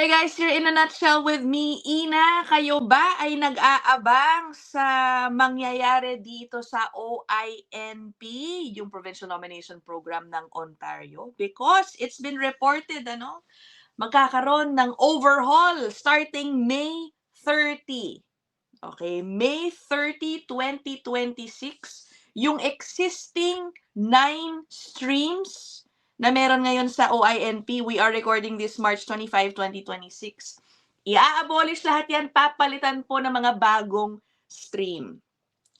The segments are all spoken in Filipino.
Hey guys, here in a nutshell with me, Ina. Kayo ba ay nag-aabang sa mangyayari dito sa OINP, yung Provincial Nomination Program ng Ontario? Because it's been reported, magkakaroon ng overhaul starting May 30. Okay, May 30, 2026, yung existing 9 streams na meron ngayon sa OINP, we are recording this March 25, 2026. I-abolish lahat yan, papalitan po ng mga bagong stream.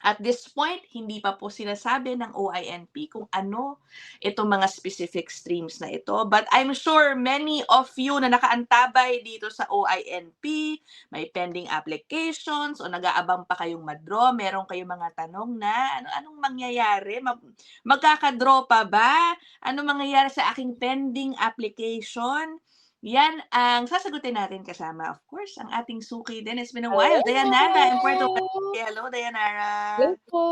At this point, hindi pa po sinasabi ng OINP kung ano itong mga specific streams na ito. But I'm sure many of you na nakaantabay dito sa OINP, may pending applications o nag-aabang pa kayong mag-draw, meron kayong mga tanong na anong mangyayari? Magkaka-draw pa ba? Anong mangyayari sa aking pending application? Yan ang sasagutin natin kasama, of course, ang ating suki din. It's been a while. Dayanara in Puerto Vallarta. Hello, Dayanara. Hello po.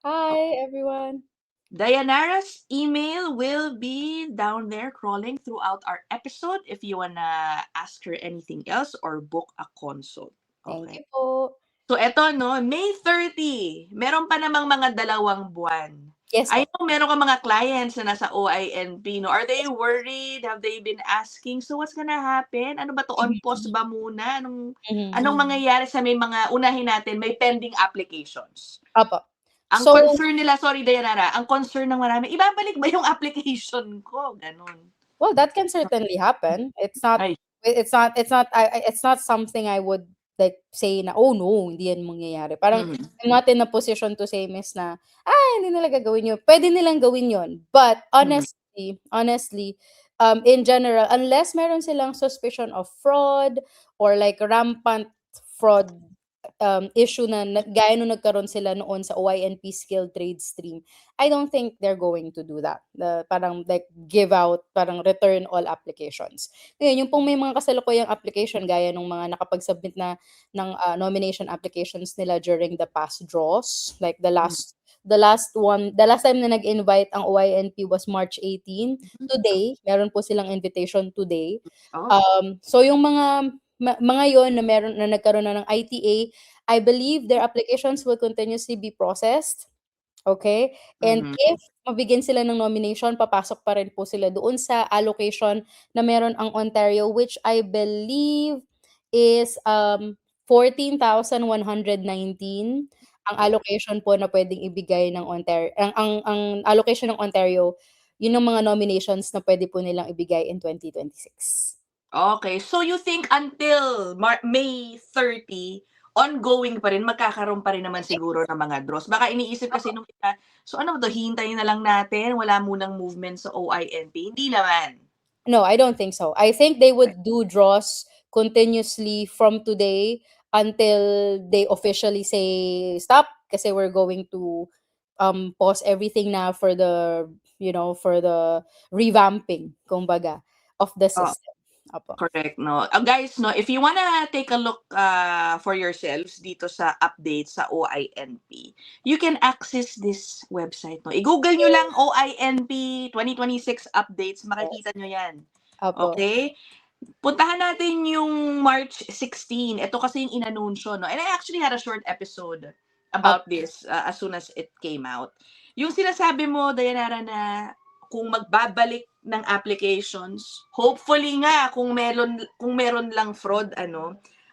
Hi, everyone. Dayanara's email will be down there crawling throughout our episode if you wanna ask her anything else or book a consult. Thank Okay. you po. So eto May 30, meron pa namang mga 2 buwan. Yes I po. know meron kang mga clients na nasa OINP, no? Are they worried? Have they been asking, so what's gonna happen? Ano ba 'to, on pause ba muna? Anong mangyayari sa may mga unahin natin, may pending applications? Opo. Ang So, concern nila, sorry Dayanara, ang concern ng marami, ibabalik ba yung application ko? Gano'n. well, that can certainly happen. It's not Ay, it's not something I would like say na, "Oh no, hindi yan mangyayari." Parang mhm, I'm not in a position to say, miss, na, hindi nila gagawin yun." Puwede nilang gawin yun. But mhm. honestly, in general, unless meron silang suspicion of fraud or like rampant fraud issue na gaya nung nagkaroon sila noon sa OINP skilled trade stream, I don't think they're going to do that. Parang like give out, parang return all applications. Ngayon, yung pong may mga kasalukuyang application gaya nung mga nakapag-submit na ng nomination applications nila during the past draws, like the last time na nag-invite ang OINP was March 18. Today, meron po silang invitation today. Oh, So yung mga yon na meron na nagkaroon na ng ITA, I believe their applications will continuously be processed, okay? And mhm. if mabigyan sila ng nomination, papasok pa rin po sila doon sa allocation na meron ang Ontario, which I believe is 14,119 ang Oh, allocation po na puwedeng ibigay ng Ontario, ang allocation ng Ontario, yun ang mga nominations na puwede po nilang ibigay in 2026. okay. So you think until May 30, ongoing pa rin, magkakaroon pa rin naman siguro ng mga draws? Baka iniisip kasi nung iba, so ano ba 'to, hihintayin na lang natin, wala munang movement sa OINP? Hindi naman. No, I don't think so. I think they would do draws continuously from today until they officially say stop kasi we're going to pause everything now for the for the revamping kumbaga of the Oh. system. Apo. Correct, no? Guys, no, if you wanna take a look for yourselves dito sa update sa OINP, you can access this website, no? I-Google nyo lang OINP 2026 updates, Yes. makikita nyo yan. Apo. Okay? Puntahan natin yung March 16. Ito kasi yung inanunsyo, no? And I actually had a short episode Apo. about this as soon as it came out. Yung sinasabi mo, Dayanara, na kung magbabalik ng applications, hopefully nga kung meron lang fraud, I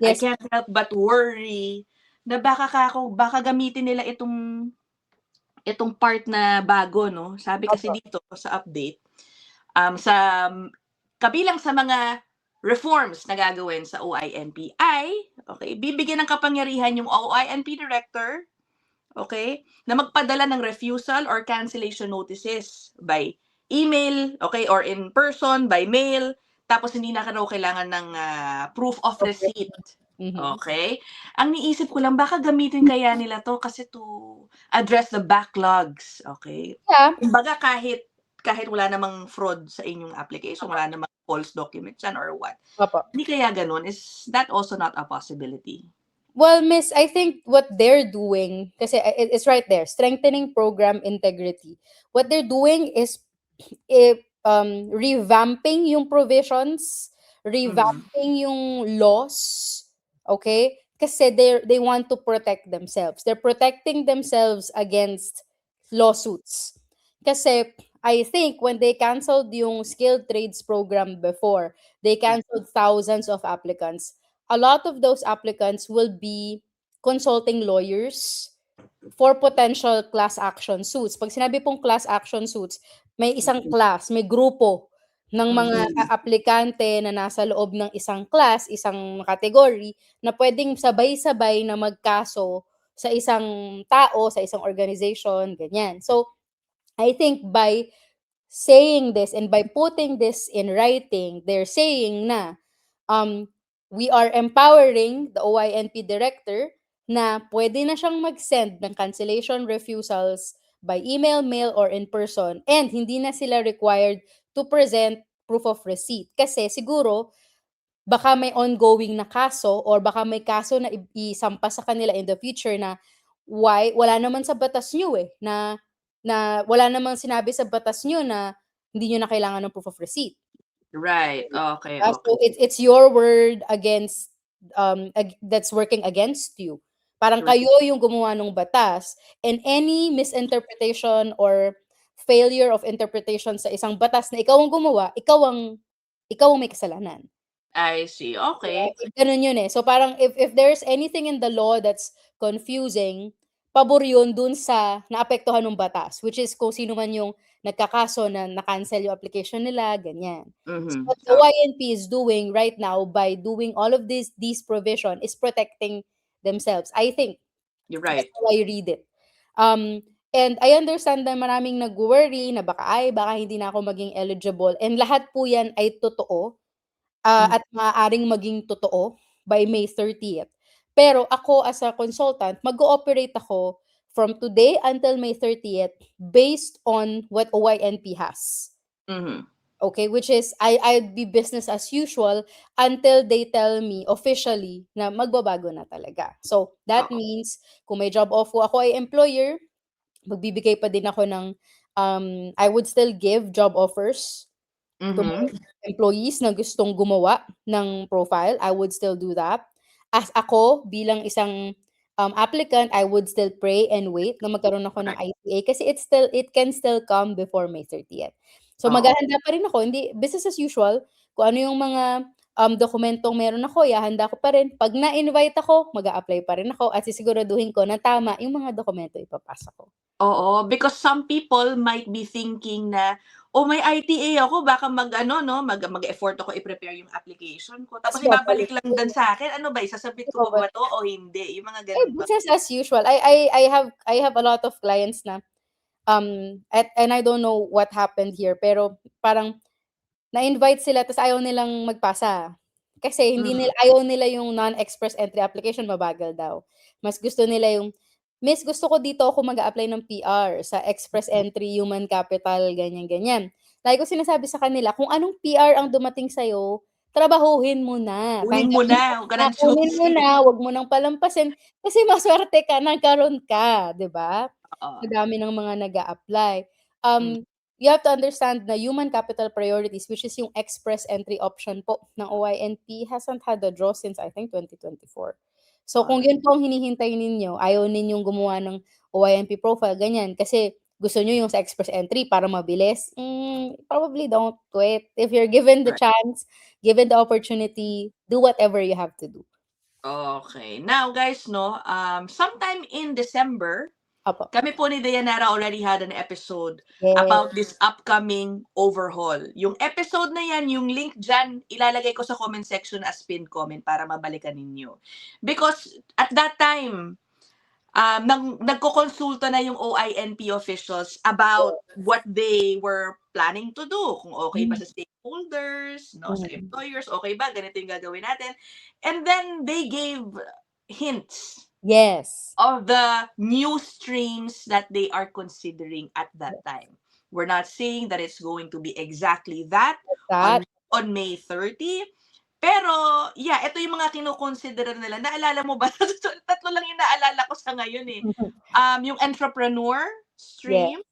Yes. can't help but worry na baka gamitin nila itong part na bago, no? Sabi kasi Apo. dito sa update, sa kabilang sa mga reforms na gagawin sa OINP ay, okay, bibigyan ng kapangyarihan yung OINP director, okay, na magpadala ng refusal or cancellation notices by email, okay, or in person, by mail, tapos hindi na raw kailangan ng proof of Okay. receipt. Mhm. Okay? Ang niisip ko lang, baka gamitin kaya nila to kasi to address the backlogs, okay? Yeah. Kumbaga kahit wala namang fraud sa inyong application, wala namang false documents yan or what. Apo. Hindi kaya gano'n? Is that also not a possibility? Well, miss, I think what they're doing, kasi it's right there, strengthening program integrity. What they're doing is revamping yung provisions, revamping yung laws, okay? Kasi they want to protect themselves. They're protecting themselves against lawsuits. Kasi I think when they canceled yung skilled trades program before, they canceled thousands of applicants. A lot of those applicants will be consulting lawyers for potential class action suits. Pag sinabi pong class action suits, may isang class, may grupo ng mga aplikante na nasa loob ng isang class, isang category, na pwedeng sabay-sabay na magkaso sa isang tao, sa isang organization, ganyan. So, I think by saying this and by putting this in writing, they're saying na we are empowering the OINP director na pwede na siyang mag-send ng cancellation refusals by email, mail, or in person, and hindi na sila required to present proof of receipt. Kasi siguro, baka may ongoing na kaso or baka may kaso na isampa sa kanila in the future na wala naman sa batas nyo na wala namang sinabi sa batas nyo na hindi nyo na kailangan ng proof of receipt. Right. Okay. So it's your word against that's working against you. Parang Right. kayo yung gumawa ng batas, and any misinterpretation or failure of interpretation sa isang batas na ikaw ang gumawa, ikaw ang may kasalanan. I see. Okay. Ganun yun eh. So parang if there's anything in the law that's confusing, pabor yun dun sa naapektuhan ng batas, which is kung sino man yung nagkakaso na na-cancel yung application nila, ganyan. So what the OINP is doing right now by doing all of these provision is protecting themselves. I think You're that's right. how I read it. And I understand na maraming nag-worry na baka hindi na ako maging eligible, and lahat po yan ay totoo. At maaaring maging totoo by May 30th. Pero ako as a consultant, mag-ooperate ako from today until May 30th based on what OINP has. Okay, which is I'd be business as usual until they tell me officially na magbabago na talaga. So that means kung may job offer ako ay employer, magbibigay pa din ako ng I would still give job offers to my employees na gustong gumawa ng profile. I would still do that. As ako bilang isang applicant, I would still pray and wait na magkaroon ako ng ITA kasi it can still come before May 30th. So maghahanda pa rin ako, hindi business as usual. Kung ano yung mga dokumentong meron ako, ihahanda ko pa rin. Pag na-invite ako, mag-a-apply pa rin ako at sisiguraduhin ko na tama yung mga dokumento ipapasa ko. Oo, because some people might be thinking na, "Oh, may ITA ako, baka mag-ano 'no, mag-effort ako i-prepare yung application ko, tapos ibabalik lang din sa akin. Ano ba, isasubmit ko pa ba 'to o hindi?" Yung mga gano'n ba? Business as usual. I have a lot of clients na and I don't know what happened here, pero parang na-invite sila tas ayaw nilang magpasa. Kasi ayaw nila yung non-express entry application, mabagal daw. Mas gusto nila yung, "Miss, gusto ko dito ako mag-a-apply ng PR sa express entry, human capital, ganyan-ganyan." Lagi ko sinasabi sa kanila, kung anong PR ang dumating sa'yo, trabahuhin mo na. Kunin mo na, huwag ka ng Kunin mo choosy. na, wag mo nang palampasin kasi maswerte ka, nagkaroon ka, 'di ba? Oo. Sa dami ng mga nag-a-apply. Hmm. You have to understand na human capital priorities, which is yung express entry option po ng OINP, hasn't had a draw since I think 2024. So kung yun po ang hinihintay ninyo, ayaw ninyong gumawa ng OINP profile, ganyan, kasi gusto niyo yung sa express entry para mabilis, probably don't do it. If you're given the Right. chance, given the opportunity, do whatever you have to do. Okay. Now guys 'no, sometime in December, Opo. kami po ni Dayanara already had an episode Yes. about this upcoming overhaul. Yung episode na yan, yung link dyan, ilalagay ko sa comment section as pinned comment para mabalikan ninyo. Because at that time, nagkokonsulta na yung OINP officials about what they were planning to do. Kung okay ba sa stakeholders, no, sa employers, okay ba, ganito yung gagawin natin. And then they gave hints Yes. of the new streams that they are considering at that time. We're not saying that it's going to be exactly that on May 30. Pero, yeah, ito yung mga kinokonsider nila. Naalala mo ba? Tatlo lang yung naalala ko sa ngayon eh. Yung entrepreneur stream,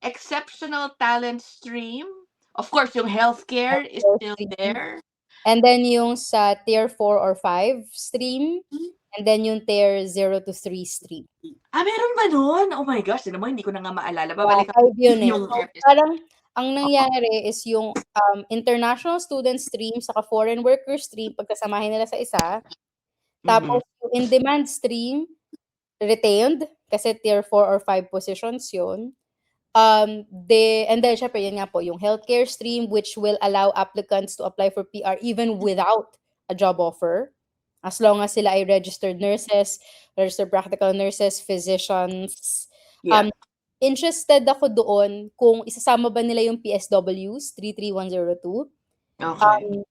exceptional talent stream, of course, yung healthcare is still there. And then yung sa tier 4 or 5 stream, and then yung tier 0 to 3 stream. Meron ba nun? Oh my gosh, tignan mo hindi ko na nga maalala. Yeah, Babalikan 5 yun, eh. yung So, episode. parang ang nangyari is yung, international student stream saka foreign worker stream pagkasamahin nila sa isa, tapos yung in-demand stream, retained kasi tier 4 or 5 positions yun. And then syempre yun nga po, yung healthcare stream which will allow applicants to apply for PR even without a job offer, as long as sila ay registered nurses, registered practical nurses, physicians. Yeah. Interested ako doon kung isasama ba nila yung PSWs, 33102. Okay.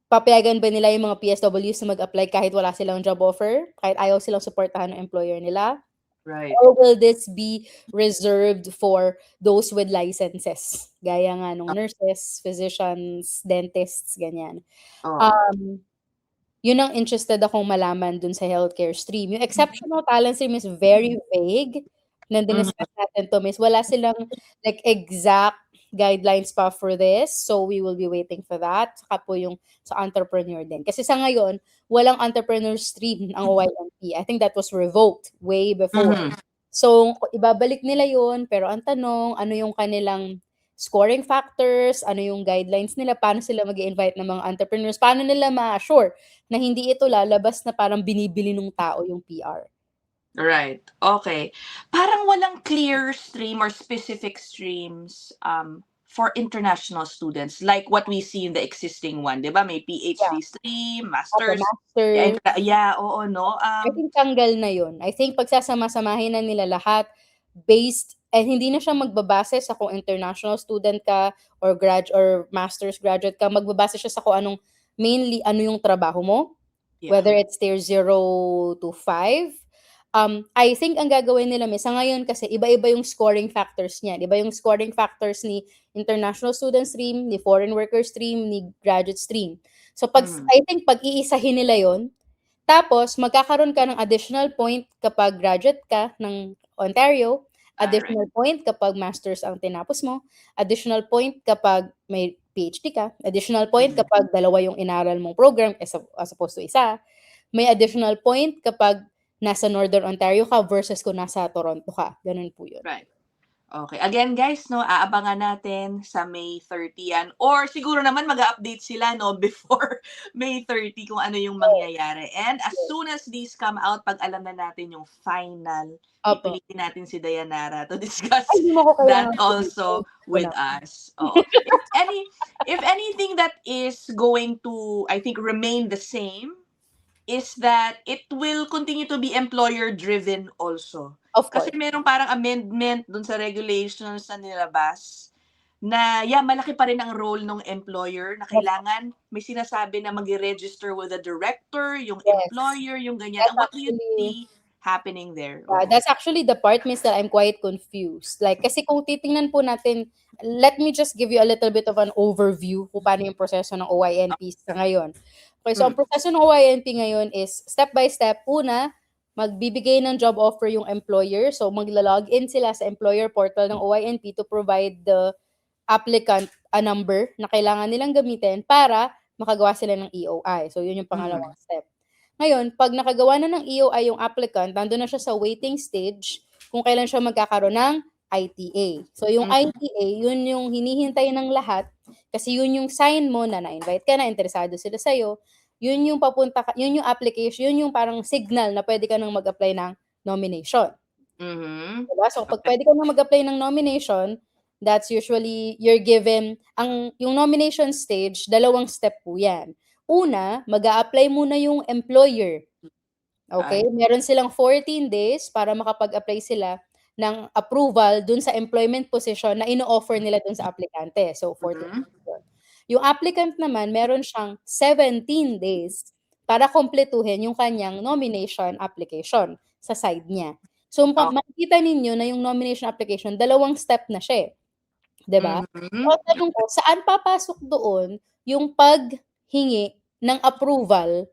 Papayagan ba nila yung mga PSWs na mag-apply kahit wala silang job offer, kahit ayaw silang suportahan ng employer nila? Right. Or will this be reserved for those with licenses? Gaya nga nung nurses, physicians, dentists, ganyan. Oh. Yun ang interested akong malaman dun sa healthcare stream. Yung exceptional talent stream is very vague. Nandin-discuss natin to, miss. Wala silang like exact guidelines pa for this. So we will be waiting for that. Saka po yung sa entrepreneur din. Kasi sa ngayon, walang entrepreneur stream ang OYMP. I think that was revoked way before. So ibabalik nila yun, pero ang tanong, ano yung kanilang scoring factors, ano yung guidelines nila, paano sila mag-i-invite ng mga entrepreneurs, paano nila ma-assure na hindi ito lalabas na parang binibili ng tao yung PR. Right. Okay. Parang walang clear stream or specific streams for international students like what we see in the existing one, 'di ba? May PhD stream, masters. Master. Yeah, oo, no. I think tanggal na yun. I think pagsasama-samahin na nila lahat based, and hindi na siya magbabase sa kung international student ka or master's graduate ka, magbabase siya sa kung anong, mainly ano yung trabaho mo, whether it's tier 0 to 5. I think ang gagawin nila sa ngayon kasi iba-iba yung scoring factors niya. Iba yung scoring factors ni international student stream, ni foreign worker stream, ni graduate stream. So I think pag-iisahin nila yon. Tapos magkakaroon ka ng additional point kapag graduate ka ng Ontario, additional point kapag masters ang tinapos mo, additional point kapag may PhD ka, additional point kapag dalawa yung inaral mong program as opposed to isa, may additional point kapag nasa Northern Ontario ka versus kung nasa Toronto ka. Ganun po yun. Right. Okay. Again, guys, no, aabangan natin sa May 30 yan. Or siguro naman mag-update sila, no, before May 30 kung ano yung mangyayari. And as soon as these come out, pag alam na natin yung final, ipilitin natin si Dayanara to discuss that also with us. Oh. If anything that is going to, I think, remain the same, is that it will continue to be employer-driven also. Of course. Kasi merong parang amendment dun sa regulations na nilabas na malaki pa rin ang role ng employer na kailangan may sinasabi na mag-register with the director, yung employer, yung ganyan. And what do you see happening there? Yeah, that's actually the part, miss, that I'm quite confused. Like, kasi kung titingnan po natin, let me just give you a little bit of an overview kung paano yung proseso ng OYNP sa ngayon. Okay, so ang proseso ng OYNP ngayon is step by step. Una, magbibigay ng job offer yung employer. So magla-login sila sa employer portal ng OYNP to provide the applicant a number na kailangan nilang gamitin para makagawa sila ng EOI. So yun yung pangalawang step. Ngayon, pag nakagawa na ng EOI yung applicant, nandun na siya sa waiting stage kung kailan siya magkakaroon ng ITA. So yung ITA, yun yung hinihintay ng lahat kasi yun yung sign mo na na-invite ka na, interesado sila sa'yo. Yun yung yun yung application, yun yung parang signal na pwede ka nang mag-apply ng nomination. Diba? So pag pwede ka nang mag-apply ng nomination, that's usually you're given, yung nomination stage, dalawang step po yan. Una, mag-a-apply muna yung employer. Okay? Meron silang 14 days para makapag-apply sila ng approval dun sa employment position na ino-offer nila dun sa aplikante. So 14 days yun. Yung applicant naman, meron siyang 17 days para kumpletuhin yung kanyang nomination application sa side niya. So makikita ninyo na yung nomination application, dalawang step na siya. Diba? So tanong ko, saan papasok doon yung paghingi ng approval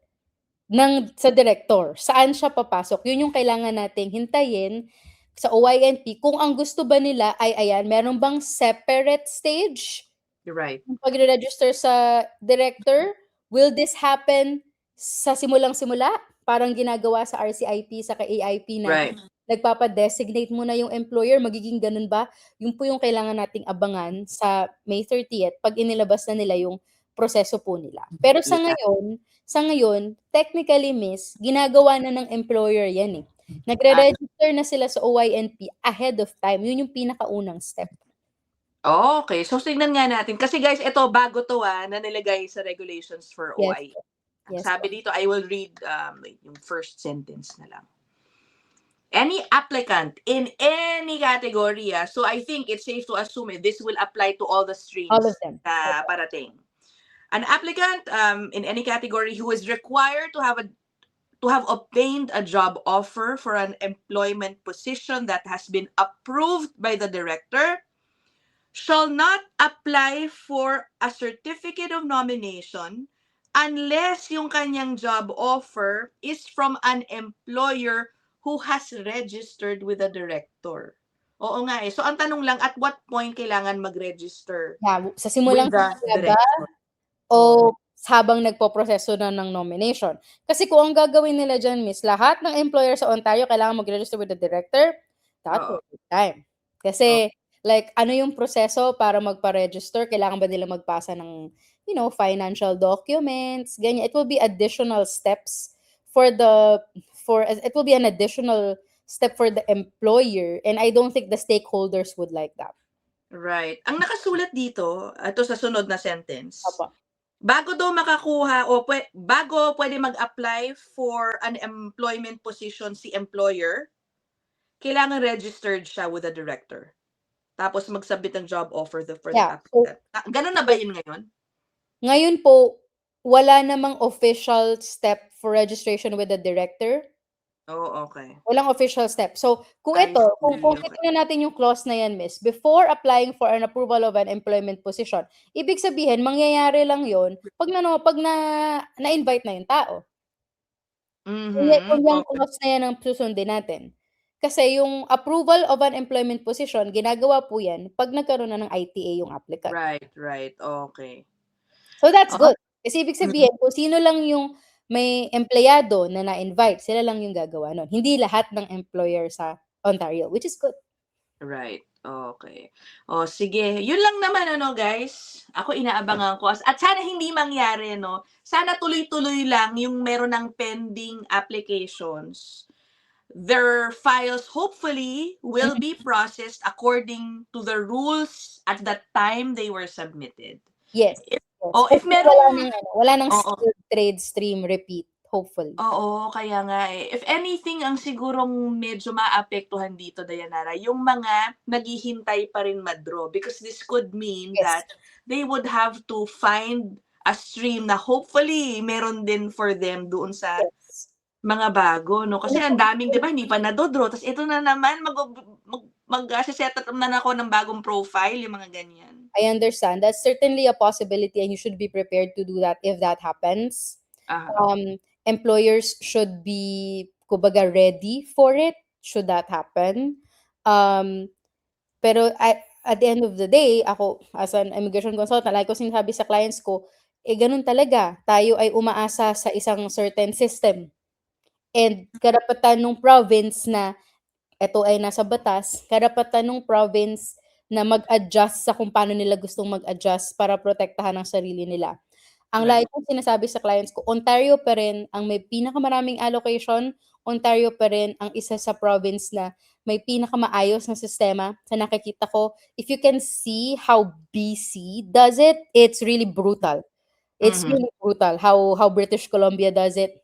sa director? Saan siya papasok? Yun yung kailangan nating hintayin sa OYNP kung ang gusto ba nila ay ayan, meron bang separate stage? You're right. Yung pagre-register sa director Will this happen sa simulang-simula? Parang ginagawa sa RCIP saka AIP na Right. nagpapa-designate muna yung employer, magiging gano'n ba? Yun po yung kailangan nating abangan sa May 30th 'pag inilabas na nila yung proseso po nila. Pero Yeah. sa ngayon, technically miss, ginagawa na ng employer 'yan, eh. Ah, Nagre-register na sila sa OINP ahead of time, yun yung pinakaunang step. okay. So, tignan nga natin. Kasi guys, ito bago 'to, na nilagay sa regulations for Yes OI. po, Ang yes po. sabi dito, I will read, wait, yung first sentence na lang. Any applicant in any category, so I think it's safe to assume this will apply to all the All of streams them, na opo. parating. An applicant in any category who is required to have obtained a job offer for an employment position that has been approved by the director shall not apply for a certificate of nomination unless yung kanyang job offer is from an employer who has registered with the director. Oo nga eh. So, ang tanong lang, at what point kailangan mag-register Yeah, sa with the simulang-simula ba director? o Oo. habang nagpoproseso na ng nomination? Kasi kung ang gagawin nila diyan miss, lahat ng employer sa Ontario kailangan mag-register with the director, that Oo. will take time. Oh, Kasi like ano yung proseso para magpa-register, kailangan ba nila magpasa ng, financial documents, ganyan. It will be additional steps for the it will be an additional step for the employer, and I don't think the stakeholders would like that. right. Ang nakasulat dito, ito sa sunod na sentence, Opo. bago daw makakuha o bago pwede mag-apply for an employment position si employer, kailangan registered siya with the director. Tapos mag-submit ng job offer for the Yeah, so applicant. Ganun na ba yun ngayon? ngayon po, wala namang official step for registration with the director. Oh, okay. Walang official step. So, kung I kung see, okay. titingnan natin yung clause na yan miss, before applying for an approval of an employment position, ibig sabihin mangyayari lang yun 'pag na-invite na yung tao. Kung yang Okay. clause na yan ang susundin natin. Kasi yung approval of an employment position, ginagawa po yan 'pag nagkaroon na ng ITA yung applicant. Right, okay. So, that's Oo, good. Kasi ibig sabihin kung sino lang yung may empleyado na na-invite, sila lang yung gagawa nun. Hindi lahat ng employer sa Ontario, which is good. right, okay. O sige, yun lang naman guys. Ako inaabangan ko at sana hindi mangyari 'no. Sana tuloy-tuloy lang yung meron ng pending applications. Their files hopefully will Mhm. be processed according to the rules at the time they were submitted. Yes, If yes. if Hopefully merong wala ng oo. skilled trade stream repeat, hopefully. Oo, kaya nga eh. If anything, ang sigurong medyo maapektuhan dito, Dayanara, yung mga naghihintay pa rin ma-draw because this could mean Yes, that they would have to find a stream na hopefully meron din for them doon sa yes. mga bago, 'no? Kasi ang daming 'di ba hindi pa nado-draw ta's ito na naman se-set up na ako ng bagong profile, yung mga ganyan. I understand. That's certainly a possibility and you should be prepared to do that if that happens. Aha, Employers should be kumbaga ready for it should that happen. Pero at the end of the day, ako as an immigration consultant, lagi ko sinasabi sa clients ko, gano'n talaga. Tayo ay umaasa sa isang certain system and karapatan nung province na eto ay nasa batas, karapatan nung province na mag-adjust sa kung paano nila gustong mag-adjust para protektahan ang sarili nila. Ang lagi right. kong sinasabi sa clients ko, Ontario pa rin ang may pinakamaraming allocation, Ontario pa rin ang isa sa province na may pinakamaayos na sistema sa nakikita ko. If you can see how BC does it, it's really brutal. It's Mhm, really brutal how British Columbia does it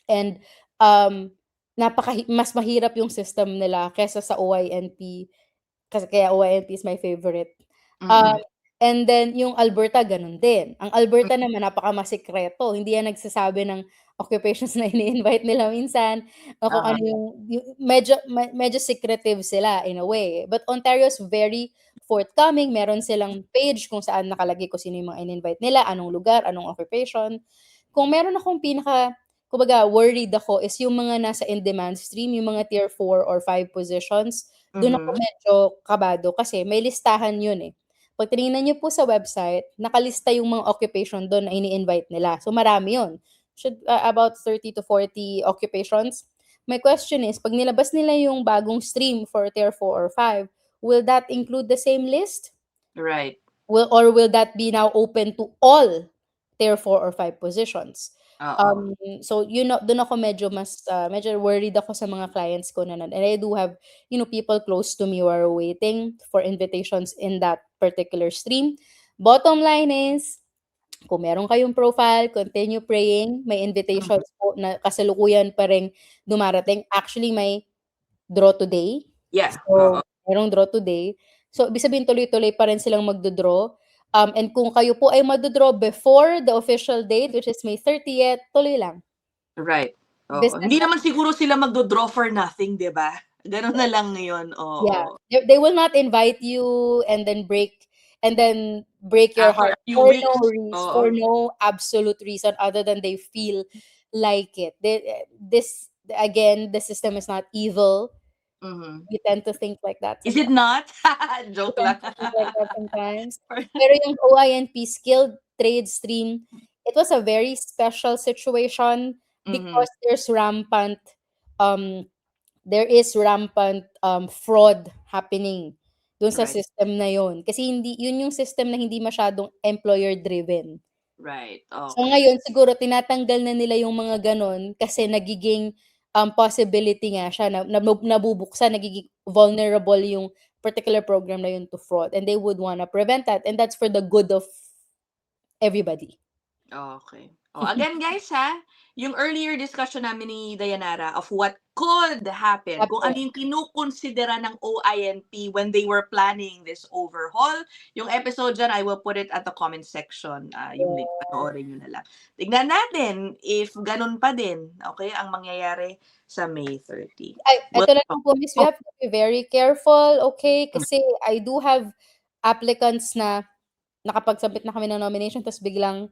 and, um, mas mahirap yung system nila kaysa sa OINP. Kasi kaya OINP is my favorite. Um, mm. and then yung Alberta gano'n din. Ang Alberta naman napakamasikreto, hindi yan nagsasabi ng occupations na ini-invite nila minsan o kung ano Uh-huh, yung medyo secretive sila in a way. But Ontario is very forthcoming, meron silang page kung saan nakalagay kung sino yung mga in-invite nila, anong lugar, anong occupation. Kung meron akong kumbaga worried ako is yung mga nasa in-demand stream, yung mga tier 4 or 5 positions, dun ako mhm. medyo kabado kasi may listahan yun, eh. Pag tinignan niyo po sa website, nakalista yung mga occupation doon na ini-invite nila. So marami yun. About 30 to 40 occupations. My question is, pag nilabas nila yung bagong stream for Tier 4 or 5, will that include the same list? Right. Will that be now open to all Tier 4 or 5 positions? Oo. So doon ako medyo medyo worried ako sa mga clients ko na and I do have, people close to me who are waiting for invitations in that particular stream. Bottom line is, kung meron kayong profile, continue praying. May invitations po na kasalukuyan pa ring dumarating. Actually, may draw today. Yeah. Oo. So, merong draw today. So, ibig sabihin tuloy-tuloy pa rin silang magdo-draw. And kung kayo po ay magdo-draw before the official date, which is May 30th, tuloy lang. Right. Oo. Business Hindi naman siguro sila magdo-draw for nothing, 'di ba? Gano'n na lang ngayon, Yeah. oo. They will not invite you and then break your For heart a few weeks, for oo. no absolute reason other than they feel like it. Again, the system is not evil. Mhm. We tend to think like that Is it sometimes. not? We Joke tend lang. to think like that sometimes. Pero yung OINP skilled trade stream, it was a very special situation Mhm. because um there is rampant fraud happening dun sa Right. system na yun. Kasi yun yung system na hindi masyadong employer driven. Right. So Okay. ngayon siguro tinatanggal na nila yung mga gano'n kasi nagiging, possibility nga siya na nabubuksan, nagiging vulnerable yung particular program na yun to fraud and they would wanna prevent that and that's for the good of everybody. Okay. Oh, again guys ha, yung earlier discussion namin ni Dayanara of what could happen, kung ano Happen. yung kinukonsidera ng OINP when they were planning this overhaul. Yung episode dyan, I will put it at the comment section. Yung link, panoorin nyo na lang. Tignan natin if ganun pa din, okay, ang mangyayari sa May 30. Well, Eto na lang po miss, we have to be very careful, okay? Kasi I do have applicants na nakapag-submit na kami ng nomination ta's biglang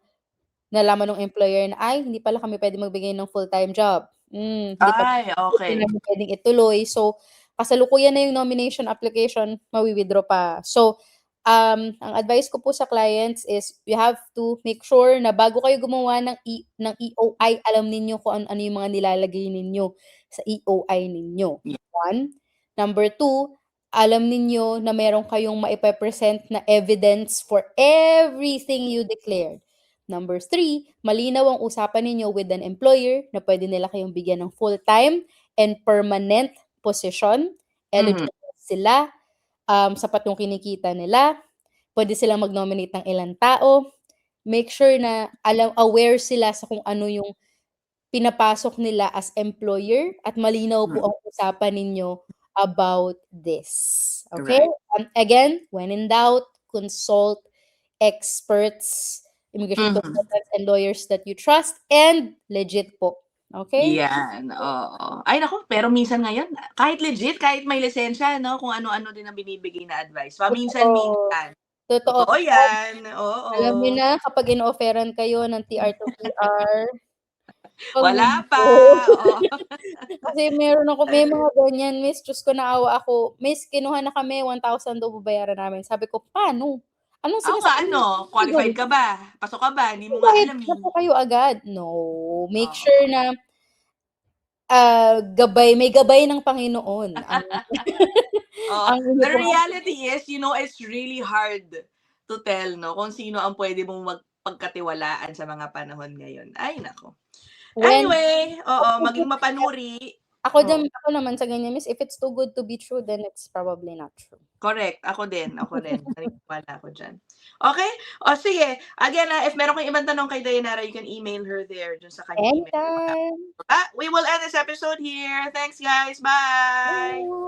nalaman nung employer na, "Ay hindi pala kami puwedeng magbigay ng full-time job." ay, Hindi okay. namin puwedeng ituloy. So, kasalukuyan na yung nomination application, mawi-withdraw pa. So, ang advice ko po sa clients is you have to make sure na bago kayo gumawa ng EOI, alam ninyo kung ano yung mga nilalagay ninyo sa EOI ninyo. Yeah. 1. Number 2, alam ninyo na meron kayong maipe-present na evidence for everything you declared. Number 3, malinaw ang usapan ninyo with an employer na puwede nila kayong bigyan ng full-time and permanent position. Mhm. Eligible sila, sapat yung kinikita nila, puwede silang mag-nominate ng ilang tao. Make sure na aware sila sa kung ano yung pinapasok nila as employer at malinaw po ang usapan ninyo about this. Okay? Right. Again, when in doubt, consult experts, immigration Mhm. consultants and lawyers that you trust and legit po. Okay? Yan, oo. Ay naku, pero minsan ngayon kahit legit, kahit may lisensya 'no, kung ano-ano din ang binibigay na advice, Totoo. paminsan-minsan. Totoo Totoo kapag yan, alam niyo oo. na kapag ino-offeran kayo ng TR to PR, 'wag Wala naman pa, po. oo. Kasi may mga ganyan, Miss, Diyos ko naawa ako. Miss, kinuha na kami, 1,000 daw babayaran namin. Sabi ko, "Paano? Anong Oo nga anong ano, qualified gagawin ka ba? Pasok ka ba? Hindi mo nga Bayad alam, na eh. po kayo agad." No, make Oo. sure na, may gabay ng Panginoon ang Oo. ang inyo The pong reality is, it's really hard to tell 'no, kung sino ang puwede mong pagkatiwalaan sa mga panahon ngayon. Ay naku. when Anyway, oo, maging mapanuri. Oo. ako naman sa ganyan, Miss, if it's too good to be true, then it's probably not true. Correct, ako din, naniniwala ako diyan. Okey, o sige, again, if meron kang ibang tanong kay Dayanara, you can email her there dun sa kanyang email. Anytime. We will end this episode here. Thanks guys, bye! Bye.